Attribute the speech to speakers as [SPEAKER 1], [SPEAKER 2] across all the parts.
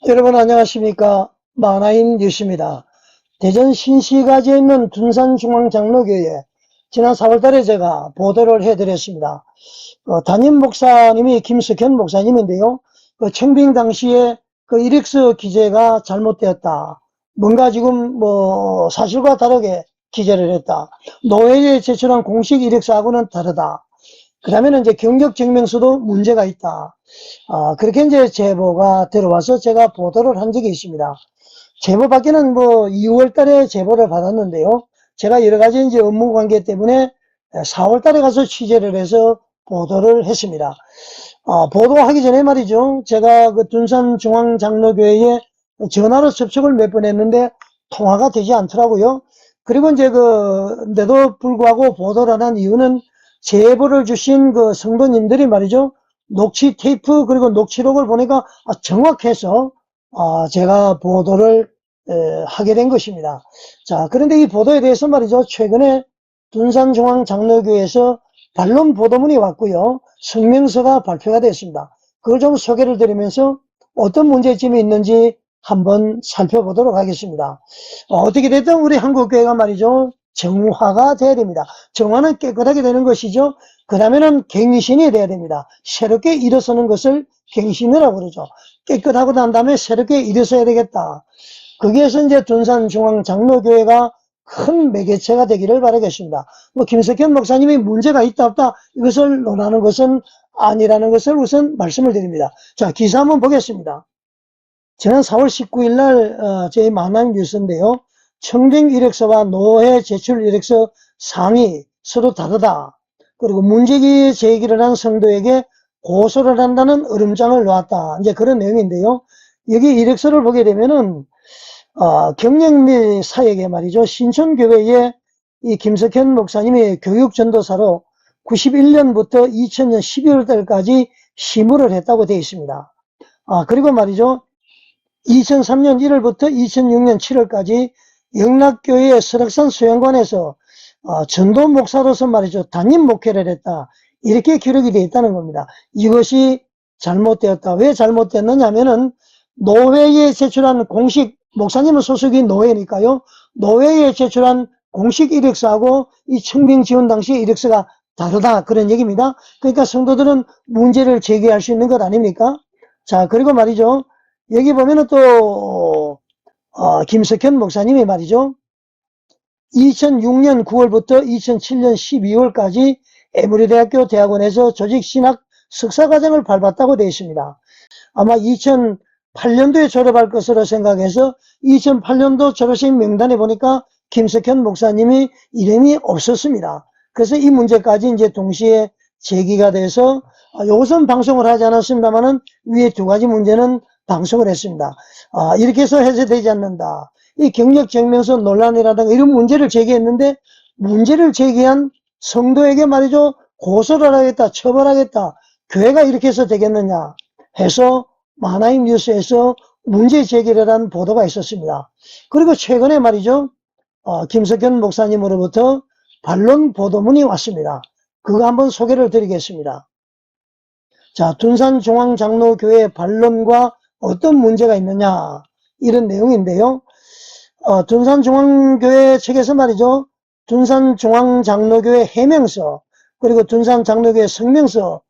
[SPEAKER 1] 여러분 안녕하십니까. 만화인 뉴스입니다. 대전 신시가지에 있는 둔산중앙장로교회 지난 4월달에 제가 보도를 해드렸습니다. 담임 목사님이 김석현 목사님인데요. 청빙 당시에 이력서 기재가 잘못되었다. 뭔가 지금 사실과 다르게 기재를 했다. 노회에 제출한 공식 이력서하고는 다르다. 그다음에는 이제 경력증명서도 문제가 있다. 그렇게 이제 제보가 들어와서 제가 보도를 한 적이 있습니다. 제보 받기는 2월 달에 제보를 받았는데요. 제가 여러 가지 이제 업무 관계 때문에 4월 달에 가서 취재를 해서 보도를 했습니다. 보도하기 전에 말이죠. 제가 둔산중앙장로교회에 전화로 접촉을 몇 번 했는데 통화가 되지 않더라고요. 그리고 이제 내도 불구하고 보도를 한 이유는 제보를 주신 성도님들이 말이죠. 녹취 테이프 그리고 녹취록을 보니까 정확해서 제가 보도를 하게 된 것입니다. 자, 그런데 이 보도에 대해서 말이죠. 최근에 둔산중앙장로교회에서 반론 보도문이 왔고요. 성명서가 발표가 됐습니다. 그걸 좀 소개를 드리면서 어떤 문제점이 있는지 한번 살펴보도록 하겠습니다. 어떻게 됐든 우리 한국교회가 말이죠. 정화가 돼야 됩니다. 정화는 깨끗하게 되는 것이죠. 그 다음에는 갱신이 돼야 됩니다. 새롭게 일어서는 것을 갱신이라고 그러죠. 깨끗하고 난 다음에 새롭게 일어서야 되겠다. 거기에서 이제 둔산중앙장로교회가 큰 매개체가 되기를 바라겠습니다. 김석현 목사님이 문제가 있다 없다 이것을 논하는 것은 아니라는 것을 우선 말씀을 드립니다. 자, 기사 한번 보겠습니다. 지난 4월 19일 날 저희 만남 뉴스인데요. 청빙 이력서와 노회 제출 이력서 상이 서로 다르다. 그리고 문제 제기를 한 성도에게 고소를 한다는 으름장을 놓았다. 이제 그런 내용인데요. 여기 이력서를 보게 되면은 경력 및 사역에 말이죠. 신촌교회에 이 김석현 목사님이 교육전도사로 91년부터 2000년 12월 달까지 시무를 했다고 되어 있습니다. 그리고 말이죠. 2003년 1월부터 2006년 7월까지 영락교회 설악산 수양관에서 전도 목사로서 말이죠. 담임 목회를 했다. 이렇게 기록이 되어 있다는 겁니다. 이것이 잘못되었다. 왜 잘못됐느냐 하면은 노회에 제출한 공식, 목사님은 소속이 노회니까요. 노회에 제출한 공식 이력서하고 이 청빙 지원 당시 이력서가 다르다. 그런 얘기입니다. 그러니까 성도들은 문제를 제기할 수 있는 것 아닙니까? 자, 그리고 말이죠. 여기 보면은 또 김석현 목사님이 말이죠. 2006년 9월부터 2007년 12월까지 에브리대학교 대학원에서 조직신학 석사과정을 밟았다고 되어 있습니다. 아마 2008년도에 졸업할 것으로 생각해서 2008년도 졸업생 명단에 보니까 김석현 목사님이 이름이 없었습니다. 그래서 이 문제까지 이제 동시에 제기가 돼서 요것은 방송을 하지 않았습니다만은 위에 두 가지 문제는 방송을 했습니다. 이렇게 해서 해제되지 않는다. 이 경력증명서 논란이라든가 이런 문제를 제기했는데 문제를 제기한 성도에게 말이죠. 고소를 하겠다, 처벌하겠다. 교회가 이렇게 해서 되겠느냐 해서 만화인 뉴스에서 문제 제기를 한 보도가 있었습니다. 그리고 최근에 말이죠. 김석현 목사님으로부터 반론 보도문이 왔습니다. 그거 한번 소개를 드리겠습니다. 자, 둔산중앙장로교회 반론과 어떤 문제가 있느냐 이런 내용인데요. 둔산중앙교회 측에서 말이죠. 둔산중앙장로교회 해명서 그리고 둔산장로교회 성명서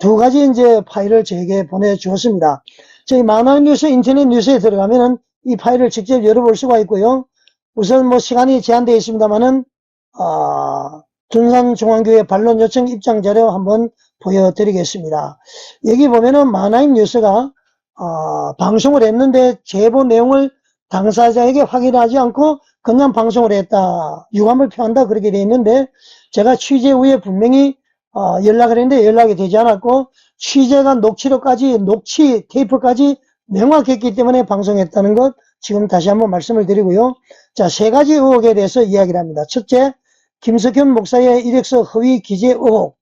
[SPEAKER 1] 두 가지 이제 파일을 저에게 보내주었습니다. 저희 만화뉴스 인터넷 뉴스에 들어가면은 이 파일을 직접 열어볼 수가 있고요. 우선 시간이 제한되어 있습니다만은 둔산중앙교회 반론 요청 입장 자료 한번 보여드리겠습니다. 여기 보면은 만화인 뉴스가 방송을 했는데 제보 내용을 당사자에게 확인하지 않고 그냥 방송을 했다. 유감을 표한다. 그렇게 돼 있는데 제가 취재 후에 분명히 연락을 했는데 연락이 되지 않았고 취재가 녹취록까지 녹취 테이프까지 명확했기 때문에 방송했다는 것 지금 다시 한번 말씀을 드리고요. 자, 세 가지 의혹에 대해서 이야기를 합니다. 첫째, 김석현 목사의 이력서 허위 기재 의혹.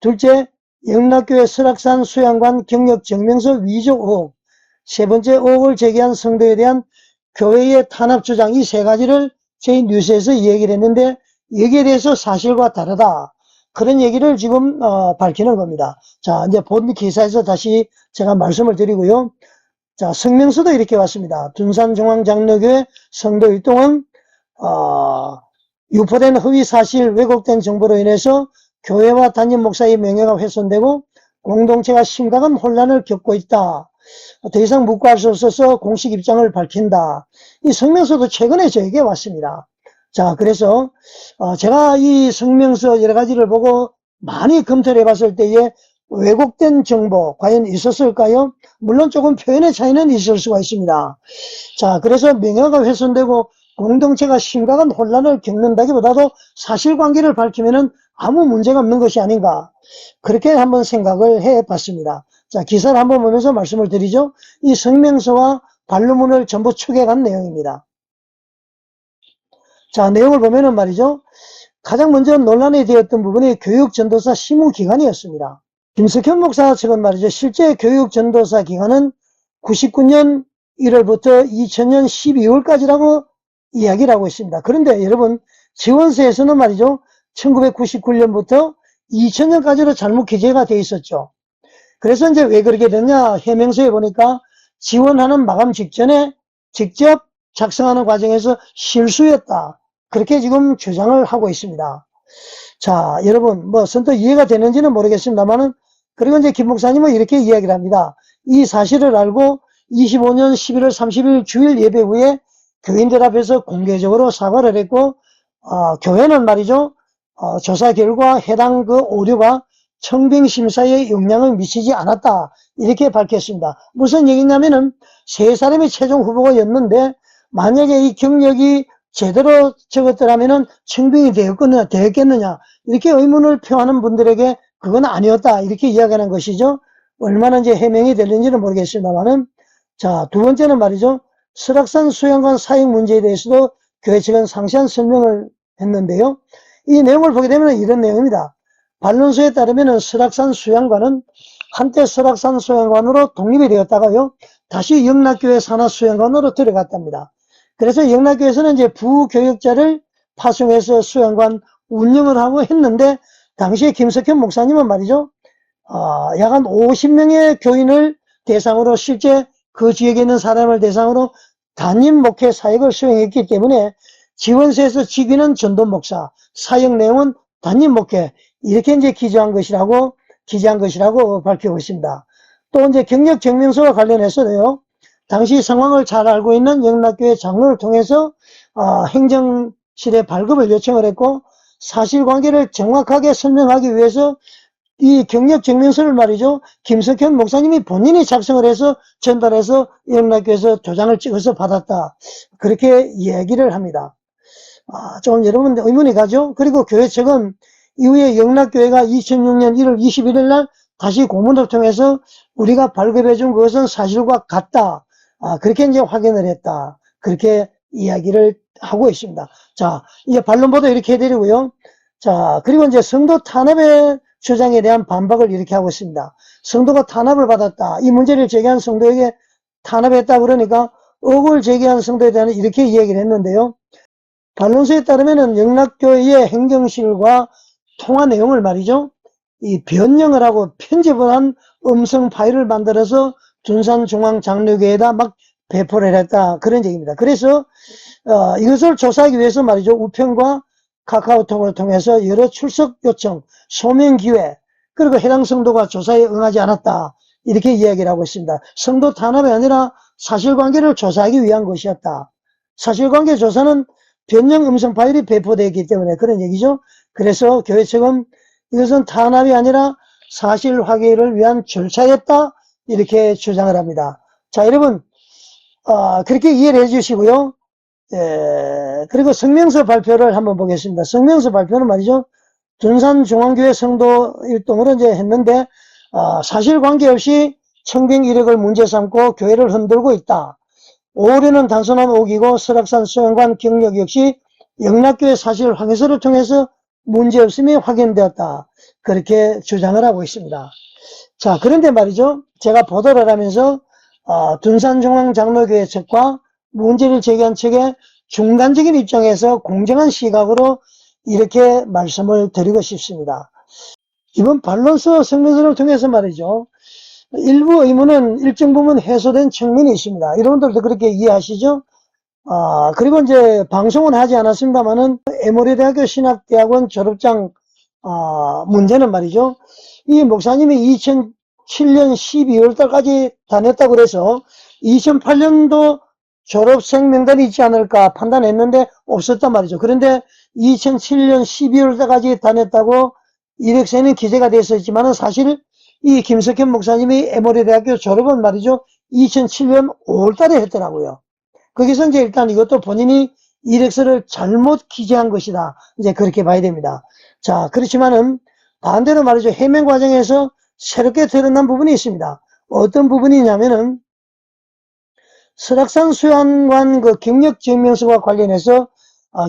[SPEAKER 1] 둘째, 영락교회 설악산 수양관 경력증명서 위조 의혹. 세 번째, 의혹을 제기한 성도에 대한 교회의 탄압 주장. 이 세 가지를 저희 뉴스에서 얘기를 했는데 여기에 대해서 사실과 다르다. 그런 얘기를 지금 밝히는 겁니다. 자, 이제 본 기사에서 다시 제가 말씀을 드리고요. 자, 성명서도 이렇게 왔습니다. 둔산중앙장로교회 성도일동은 유포된 허위사실, 왜곡된 정보로 인해서 교회와 담임 목사의 명예가 훼손되고 공동체가 심각한 혼란을 겪고 있다. 더 이상 묵과할 수 없어서 공식 입장을 밝힌다. 이 성명서도 최근에 저에게 왔습니다. 자, 그래서 제가 이 성명서 여러 가지를 보고 많이 검토를 해봤을 때에 왜곡된 정보 과연 있었을까요? 물론 조금 표현의 차이는 있을 수가 있습니다. 자, 그래서 명예가 훼손되고 공동체가 심각한 혼란을 겪는다기보다도 사실관계를 밝히면은 아무 문제가 없는 것이 아닌가, 그렇게 한번 생각을 해봤습니다. 자, 기사를 한번 보면서 말씀을 드리죠. 이 성명서와 반론문을 전부 추격한 내용입니다. 자, 내용을 보면은 말이죠. 가장 먼저 논란이 되었던 부분이 교육전도사 심의기간이었습니다. 김석현 목사 측은 말이죠. 실제 교육전도사 기간은 99년 1월부터 2000년 12월까지라고 이야기를 하고 있습니다. 그런데 여러분, 지원서에서는 말이죠. 1999년부터 2000년까지로 잘못 기재가 되어 있었죠. 그래서 이제 왜 그렇게 됐냐, 해명서에 보니까 지원하는 마감 직전에 직접 작성하는 과정에서 실수였다, 그렇게 지금 주장을 하고 있습니다. 자, 여러분, 뭐 선뜻 이해가 되는지는 모르겠습니다만은, 그리고 이제 김 목사님은 이렇게 이야기를 합니다. 이 사실을 알고 25년 11월 30일 주일 예배 후에 교인들 앞에서 공개적으로 사과를 했고, 교회는 말이죠, 조사 결과 해당 그 오류가 청빙심사에 영향을 미치지 않았다, 이렇게 밝혔습니다. 무슨 얘기냐면은 세 사람이 최종 후보가였는데 만약에 이 경력이 제대로 적었더라면은 청빙이 되었겠느냐, 이렇게 의문을 표하는 분들에게 그건 아니었다, 이렇게 이야기하는 것이죠. 얼마나 이제 해명이 되는지는 모르겠습니다만은, 자, 두 번째는 말이죠. 설악산 수양관 사역 문제에 대해서도 교회 측은 상세한 설명을 했는데요. 이 내용을 보게 되면 이런 내용입니다. 반론서에 따르면 설악산 수양관은 한때 설악산 수양관으로 독립이 되었다가요, 다시 영락교회 산하수양관으로 들어갔답니다. 그래서 영락교회에서는 이제 부교역자를 파송해서 수양관 운영을 하고 했는데, 당시에 김석현 목사님은 말이죠, 약 한 50명의 교인을 대상으로, 실제 그 지역에 있는 사람을 대상으로 담임 목회 사역을 수행했기 때문에 지원서에서 직위는 전도 목사, 사역 내용은 담임 목회, 이렇게 이제 기재한 것이라고 밝히고 있습니다. 또 이제 경력 증명서와 관련해서도요, 당시 상황을 잘 알고 있는 영락교회 장로를 통해서 행정실에 발급을 요청을 했고, 사실관계를 정확하게 설명하기 위해서 이 경력 증명서를 말이죠, 김석현 목사님이 본인이 작성을 해서 전달해서 영락교회에서 도장을 찍어서 받았다, 그렇게 얘기를 합니다. 좀 여러분 의문이 가죠. 그리고 교회 측은 이후에 영락교회가 2006년 1월 21일 날 다시 고문을 통해서 우리가 발급해 준 것은 사실과 같다, 그렇게 이제 확인을 했다, 그렇게 이야기를 하고 있습니다. 자, 이제 반론보도 이렇게 해드리고요. 자, 그리고 이제 성도 탄압의 주장에 대한 반박을 이렇게 하고 있습니다. 성도가 탄압을 받았다, 이 문제를 제기한 성도에게 탄압했다 그러니까 억울 제기한 성도에 대한 이렇게 이야기를 했는데요. 반론서에 따르면은 영락교회의 행정실과 통화 내용을 말이죠, 이 변형을 하고 편집을 한 음성 파일을 만들어서 둔산중앙장로교회에다 막 배포를 했다, 그런 얘기입니다. 그래서 이것을 조사하기 위해서 말이죠, 우편과 카카오톡을 통해서 여러 출석 요청, 소명 기회, 그리고 해당 성도가 조사에 응하지 않았다, 이렇게 이야기를 하고 있습니다. 성도 탄압이 아니라 사실관계를 조사하기 위한 것이었다. 사실관계 조사는 변형 음성 파일이 배포되어 있기 때문에 그런 얘기죠. 그래서 교회 측은 이것은 탄압이 아니라 사실 확인을 위한 절차였다, 이렇게 주장을 합니다. 자, 여러분, 그렇게 이해를 해주시고요. 그리고 성명서 발표를 한번 보겠습니다. 성명서 발표는 말이죠, 둔산중앙교회 성도 일동으로 이제 했는데, 사실관계 없이 청빙 이력을 문제 삼고 교회를 흔들고 있다. 오류는 단순한 오기고 설악산 수양관 경력 역시 영락교회 사실 확인서를 통해서 문제없음이 확인되었다, 그렇게 주장을 하고 있습니다. 자, 그런데 말이죠, 제가 보도를 하면서 둔산중앙장로교회 측과 문제를 제기한 측의 중간적인 입장에서 공정한 시각으로 이렇게 말씀을 드리고 싶습니다. 이번 반론서 성명서를 통해서 말이죠, 일부 의무는 일정 부분 해소된 측면이 있습니다. 여러분들도 그렇게 이해하시죠? 그리고 이제 방송은 하지 않았습니다만은 에모리대학교 신학대학원 졸업장 문제는 말이죠. 이 목사님이 2007년 12월 달까지 다녔다고 그래서 2008년도 졸업생 명단이 있지 않을까 판단했는데 없었단 말이죠. 그런데 2007년 12월 달까지 다녔다고 이력서에는 기재가 되어 있었지만 사실 이 김석현 목사님이 에모리대학교 졸업은 말이죠. 2007년 5월 달에 했더라고요. 거기서 이제 일단 이것도 본인이 이력서를 잘못 기재한 것이다. 이제 그렇게 봐야 됩니다. 자, 그렇지만은 반대로 말이죠. 해명 과정에서 새롭게 드러난 부분이 있습니다. 어떤 부분이냐면은 설악산 수양관 그 경력 증명서와 관련해서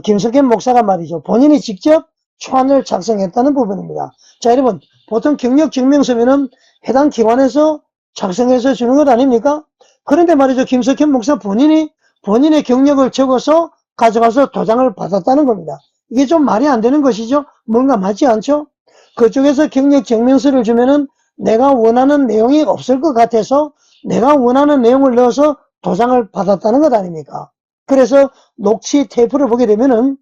[SPEAKER 1] 김석현 목사가 말이죠. 본인이 직접 초안을 작성했다는 부분입니다. 자, 여러분, 보통 경력 증명서면은 해당 기관에서 작성해서 주는 것 아닙니까? 그런데 말이죠. 김석현 목사 본인이 본인의 경력을 적어서 가져가서 도장을 받았다는 겁니다. 이게 좀 말이 안 되는 것이죠. 뭔가 맞지 않죠? 그쪽에서 경력 증명서를 주면은 내가 원하는 내용이 없을 것 같아서 내가 원하는 내용을 넣어서 도장을 받았다는 것 아닙니까? 그래서 녹취 테이프를 보게 되면은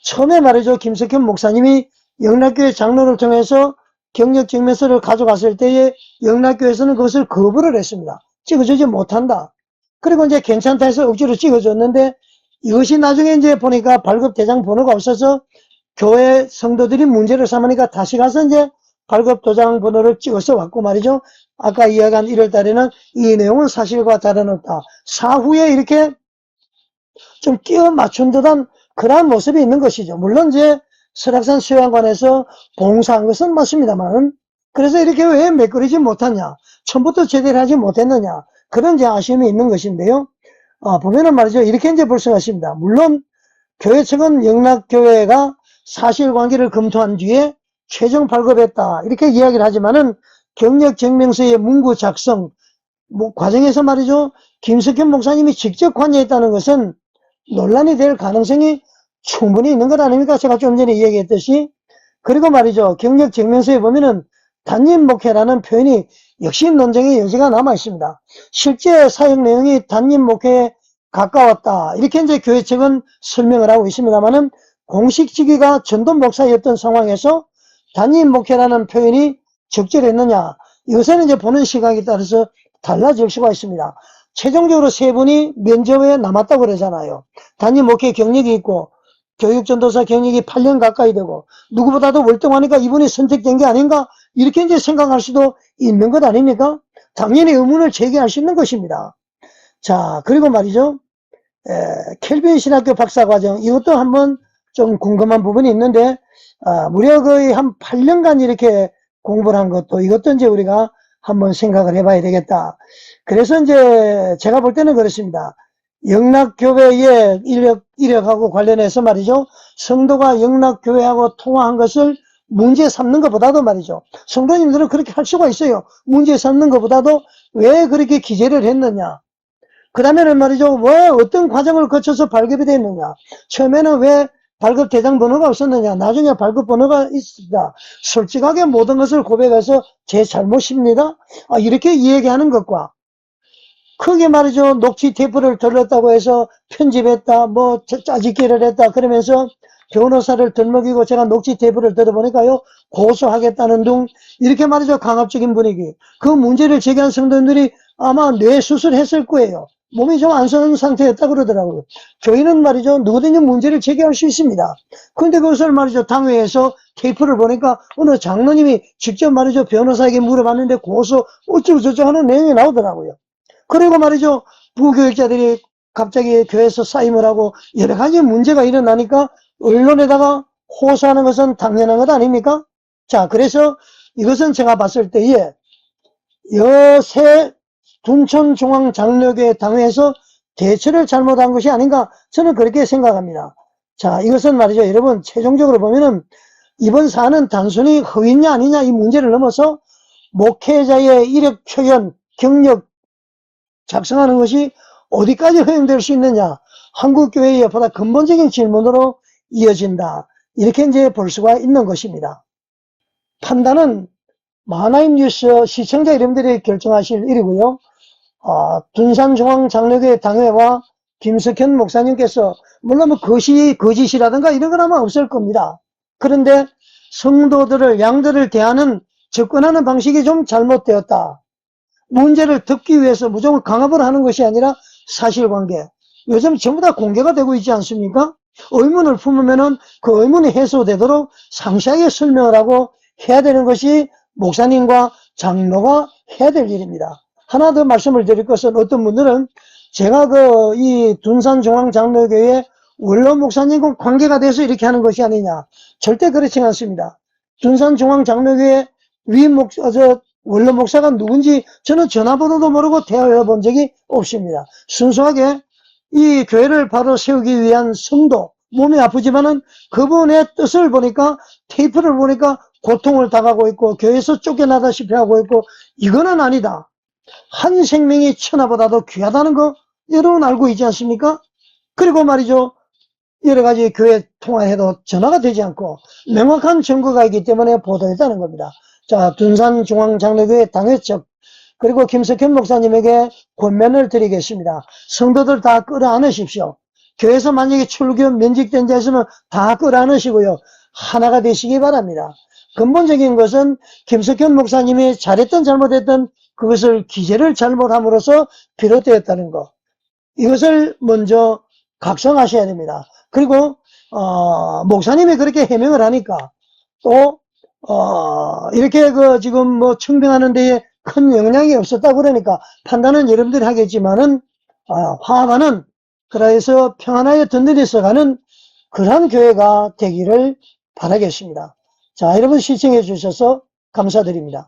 [SPEAKER 1] 처음에 말이죠. 김석현 목사님이 영락교회 장로를 통해서 경력 증명서를 가져갔을 때에 영락교회에서는 그것을 거부를 했습니다. 찍어주지 못한다. 그리고 이제 괜찮다 해서 억지로 찍어줬는데 이것이 나중에 이제 보니까 발급 대장 번호가 없어서 교회 성도들이 문제를 삼으니까 다시 가서 이제 발급 도장 번호를 찍어서 왔고 말이죠. 아까 이야기한 1월 달에는 이 내용은 사실과 다름없다. 사후에 이렇게 좀 끼워 맞춘 듯한 그러한 모습이 있는 것이죠. 물론 이제 설악산 수양관에서 봉사한 것은 맞습니다만 그래서 이렇게 왜 메꾸리지 못하냐, 처음부터 제대로 하지 못했느냐, 그런 이제 아쉬움이 있는 것인데요. 보면은 말이죠. 이렇게 이제 볼 수가 있습니다. 물론 교회 측은 영락교회가 사실관계를 검토한 뒤에 최종 발급했다 이렇게 이야기를 하지만은 경력증명서의 문구 작성 과정에서 말이죠. 김석현 목사님이 직접 관여했다는 것은 논란이 될 가능성이 충분히 있는 것 아닙니까? 제가 좀 전에 이야기했듯이. 그리고 말이죠. 경력증명서에 보면은 단임 목회라는 표현이 역시 논쟁의 여지가 남아 있습니다. 실제 사용 내용이 단임 목회에 가까웠다. 이렇게 이제 교회 측은 설명을 하고 있습니다만은 공식 직위가 전도 목사였던 상황에서 단임 목회라는 표현이 적절했느냐. 이것은 이제 보는 시각에 따라서 달라질 수가 있습니다. 최종적으로 세 분이 면접에 남았다고 그러잖아요. 단임 목회 경력이 있고 교육전도사 경력이 8년 가까이 되고 누구보다도 월등하니까 이분이 선택된 게 아닌가 이렇게 이제 생각할 수도 있는 것 아닙니까? 당연히 의문을 제기할 수 있는 것입니다. 자, 그리고 말이죠. 켈빈 신학교 박사과정 이것도 한번 좀 궁금한 부분이 있는데 무려 거의 한 8년간 이렇게 공부를 한 것도 이것도 이제 우리가 한번 생각을 해봐야 되겠다. 그래서 이제 제가 볼 때는 그렇습니다. 영락교회의 이력하고 관련해서 말이죠. 성도가 영락교회하고 통화한 것을 문제 삼는 것보다도 말이죠. 성도님들은 그렇게 할 수가 있어요. 문제 삼는 것보다도 왜 그렇게 기재를 했느냐. 그 다음에는 말이죠. 왜 어떤 과정을 거쳐서 발급이 됐느냐. 처음에는 왜 발급 대장 번호가 없었느냐. 나중에 발급 번호가 있습니다. 솔직하게 모든 것을 고백해서 제 잘못입니다. 이렇게 이야기하는 것과 크게 말이죠. 녹취 테이프를 들었다고 해서 편집했다. 뭐 짜집기를 했다. 그러면서 변호사를 들먹이고 제가 녹취 테이프를 들어보니까요. 고소하겠다는 등 이렇게 말이죠. 강압적인 분위기. 그 문제를 제기한 성도님들이 아마 뇌 수술했을 거예요. 몸이 좀 안 좋은 상태였다 그러더라고요. 교인은 말이죠. 누구든지 문제를 제기할 수 있습니다. 그런데 그것을 말이죠. 당회에서 테이프를 보니까 어느 장로님이 직접 말이죠. 변호사에게 물어봤는데 고소 어쩌고 저쩌고 하는 내용이 나오더라고요. 그리고 말이죠. 부교육자들이 갑자기 교회에서 사임을 하고 여러 가지 문제가 일어나니까 언론에다가 호소하는 것은 당연한 것 아닙니까? 자, 그래서 이것은 제가 봤을 때에 여세 둔촌중앙장로교회 당회에서 대처를 잘못한 것이 아닌가 저는 그렇게 생각합니다. 자, 이것은 말이죠. 여러분 최종적으로 보면은 이번 사안은 단순히 허위냐 아니냐 이 문제를 넘어서 목회자의 이력 표현, 경력 작성하는 것이 어디까지 허용될 수 있느냐 한국교회의 보다 근본적인 질문으로 이어진다. 이렇게 이제 볼 수가 있는 것입니다. 판단은 만화임 뉴스 시청자 여러분들이 결정하실 일이고요. 둔산중앙장로교회 당회와 김석현 목사님께서 물론 뭐 거짓이라든가 이런 건 아마 없을 겁니다. 그런데 성도들을 양들을 대하는 접근하는 방식이 좀 잘못되었다. 문제를 덮기 위해서 무조건 강압을 하는 것이 아니라 사실관계. 요즘 전부 다 공개가 되고 있지 않습니까? 의문을 품으면은 그 의문이 해소되도록 상세하게 설명을 하고 해야 되는 것이 목사님과 장로가 해야 될 일입니다. 하나 더 말씀을 드릴 것은 어떤 분들은 제가 이 둔산중앙장로교회 원로 목사님과 관계가 돼서 이렇게 하는 것이 아니냐. 절대 그렇지 않습니다. 둔산중앙장로교회 원로 목사가 누군지 저는 전화번호도 모르고 대화해 본 적이 없습니다. 순수하게 이 교회를 바로 세우기 위한 성도, 몸이 아프지만은 그분의 뜻을 보니까 테이프를 보니까 고통을 당하고 있고 교회에서 쫓겨나다시피 하고 있고 이거는 아니다. 한 생명이 천하보다도 귀하다는 거 여러분 알고 있지 않습니까? 그리고 말이죠. 여러 가지 교회 통화해도 전화가 되지 않고 명확한 증거가 있기 때문에 보도했다는 겁니다. 자, 둔산중앙장로교회 당회 측 그리고 김석현 목사님에게 권면을 드리겠습니다. 성도들 다 끌어안으십시오. 교회에서 만약에 출교 면직된 자에서는 다 끌어안으시고요. 하나가 되시기 바랍니다. 근본적인 것은 김석현 목사님이 잘했든 잘못했든 그것을 기재를 잘못함으로써 비롯되었다는 것. 이것을 먼저 각성하셔야 됩니다. 그리고 목사님이 그렇게 해명을 하니까 또 이렇게 지금 뭐 청빙하는 데에 큰 영향이 없었다 그러니까 판단은 여러분들이 하겠지만은 화합하는 그래서 평안하여 든든히 서가는 그러한 교회가 되기를 바라겠습니다. 자, 여러분 시청해 주셔서 감사드립니다.